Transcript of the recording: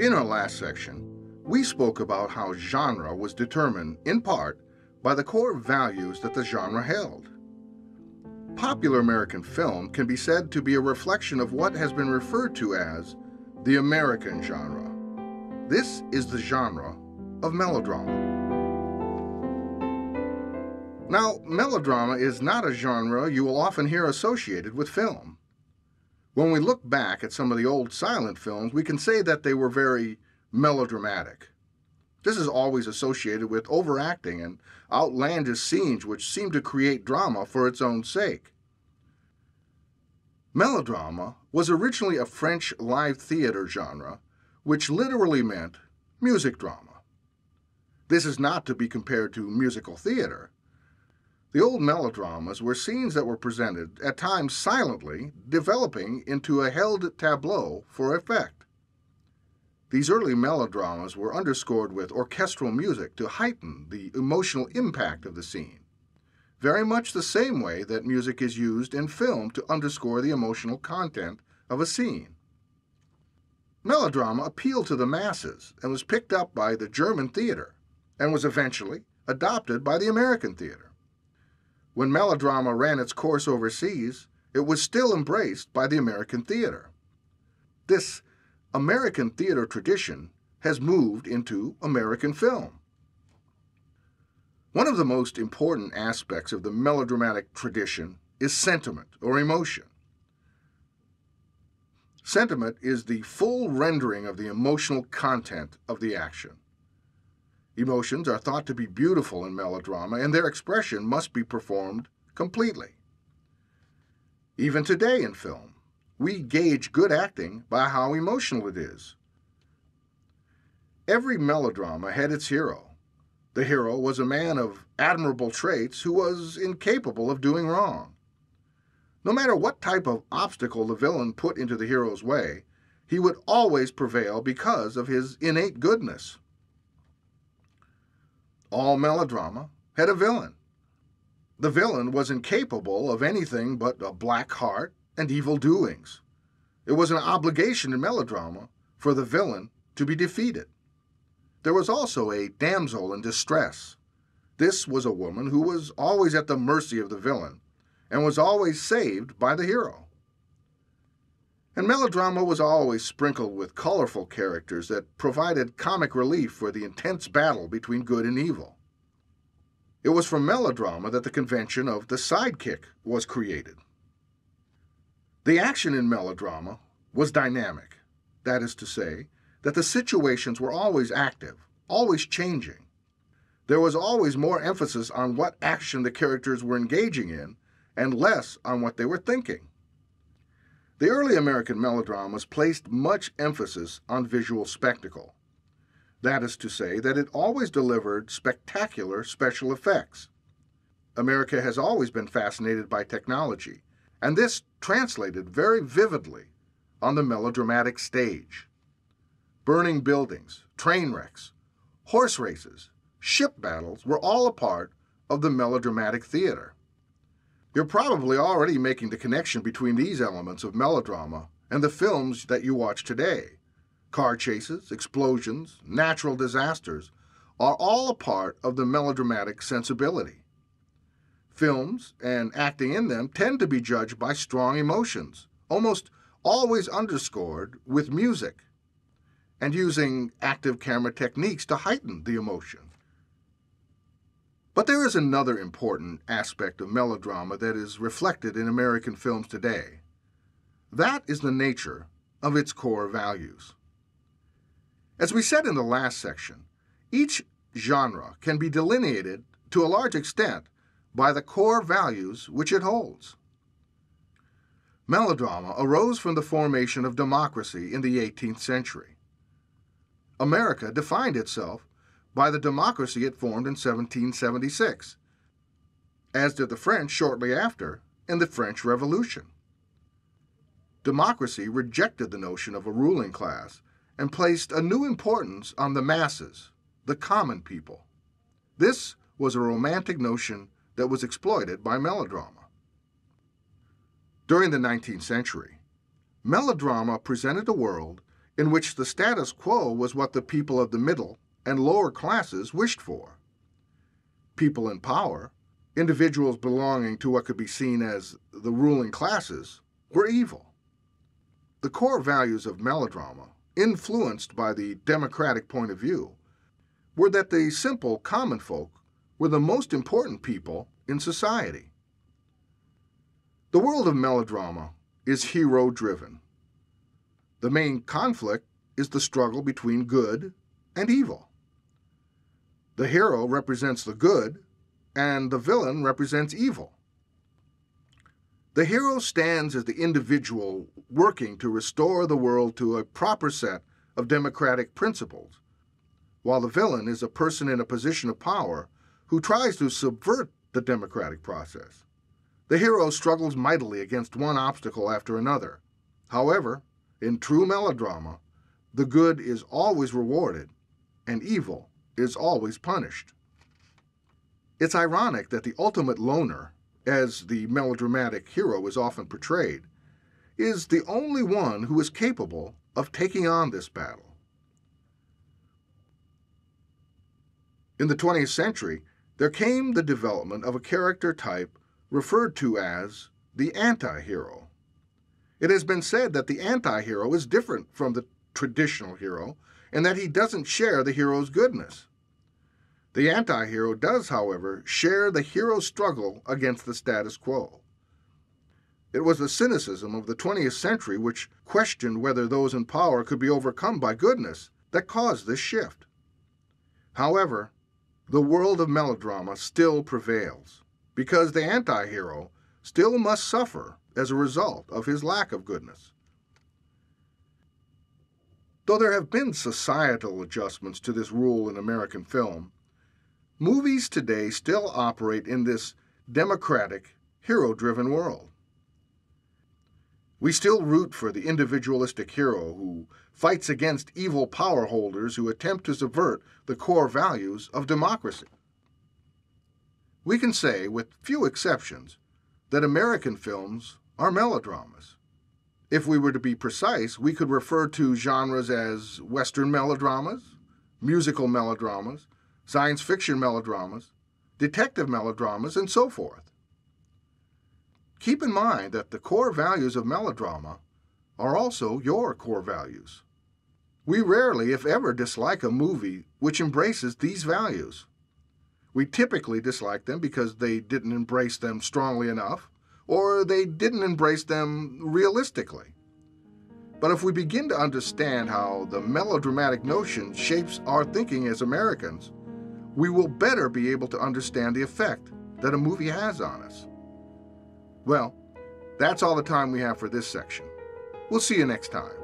In our last section, we spoke about how genre was determined, in part, by the core values that the genre held. Popular American film can be said to be a reflection of what has been referred to as the American genre. This is the genre of melodrama. Now, melodrama is not a genre you will often hear associated with film. When we look back at some of the old silent films, we can say that they were very melodramatic. This is always associated with overacting and outlandish scenes which seem to create drama for its own sake. Melodrama was originally a French live theater genre, which literally meant music drama. This is not to be compared to musical theater. The old melodramas were scenes that were presented, at times silently, developing into a held tableau for effect. These early melodramas were underscored with orchestral music to heighten the emotional impact of the scene, very much the same way that music is used in film to underscore the emotional content of a scene. Melodrama appealed to the masses and was picked up by the German theater and was eventually adopted by the American theater. When melodrama ran its course overseas, it was still embraced by the American theater. This American theater tradition has moved into American film. One of the most important aspects of the melodramatic tradition is sentiment or emotion. Sentiment is the full rendering of the emotional content of the action. Emotions are thought to be beautiful in melodrama, and their expression must be performed completely. Even today in film, we gauge good acting by how emotional it is. Every melodrama had its hero. The hero was a man of admirable traits who was incapable of doing wrong. No matter what type of obstacle the villain put into the hero's way, he would always prevail because of his innate goodness. All melodrama had a villain. The villain was incapable of anything but a black heart and evil doings. It was an obligation in melodrama for the villain to be defeated. There was also a damsel in distress. This was a woman who was always at the mercy of the villain and was always saved by the hero. And melodrama was always sprinkled with colorful characters that provided comic relief for the intense battle between good and evil. It was from melodrama that the convention of the sidekick was created. The action in melodrama was dynamic. That is to say, that the situations were always active, always changing. There was always more emphasis on what action the characters were engaging in and less on what they were thinking. The early American melodramas placed much emphasis on visual spectacle. That is to say that it always delivered spectacular special effects. America has always been fascinated by technology, and this translated very vividly on the melodramatic stage. Burning buildings, train wrecks, horse races, ship battles were all a part of the melodramatic theater. You're probably already making the connection between these elements of melodrama and the films that you watch today. Car chases, explosions, natural disasters are all a part of the melodramatic sensibility. Films and acting in them tend to be judged by strong emotions, almost always underscored with music, and using active camera techniques to heighten the emotion. But there is another important aspect of melodrama that is reflected in American films today. That is the nature of its core values. As we said in the last section, each genre can be delineated to a large extent by the core values which it holds. Melodrama arose from the formation of democracy in the 18th century. America defined itself by the democracy it formed in 1776, as did the French shortly after in the French Revolution. Democracy rejected the notion of a ruling class and placed a new importance on the masses, the common people. This was a romantic notion that was exploited by melodrama. During the 19th century, melodrama presented a world in which the status quo was what the people of the middle and lower classes wished for. People in power, individuals belonging to what could be seen as the ruling classes, were evil. The core values of melodrama, influenced by the democratic point of view, were that the simple common folk were the most important people in society. The world of melodrama is hero-driven. The main conflict is the struggle between good and evil. The hero represents the good, and the villain represents evil. The hero stands as the individual working to restore the world to a proper set of democratic principles, while the villain is a person in a position of power who tries to subvert the democratic process. The hero struggles mightily against one obstacle after another. However, in true melodrama, the good is always rewarded, and evil is always punished. It's ironic that the ultimate loner, as the melodramatic hero is often portrayed, is the only one who is capable of taking on this battle. In the 20th century, there came the development of a character type referred to as the anti-hero. It has been said that the anti-hero is different from the traditional hero and that he doesn't share the hero's goodness. The anti-hero does, however, share the hero's struggle against the status quo. It was the cynicism of the 20th century which questioned whether those in power could be overcome by goodness that caused this shift. However, the world of melodrama still prevails, because the anti-hero still must suffer as a result of his lack of goodness. Though there have been societal adjustments to this rule in American film, movies today still operate in this democratic, hero-driven world. We still root for the individualistic hero who fights against evil power holders who attempt to subvert the core values of democracy. We can say, with few exceptions, that American films are melodramas. If we were to be precise, we could refer to genres as Western melodramas, musical melodramas, science fiction melodramas, detective melodramas, and so forth. Keep in mind that the core values of melodrama are also your core values. We rarely, if ever, dislike a movie which embraces these values. We typically dislike them because they didn't embrace them strongly enough, or they didn't embrace them realistically. But if we begin to understand how the melodramatic notion shapes our thinking as Americans, we will better be able to understand the effect that a movie has on us. Well, that's all the time we have for this section. We'll see you next time.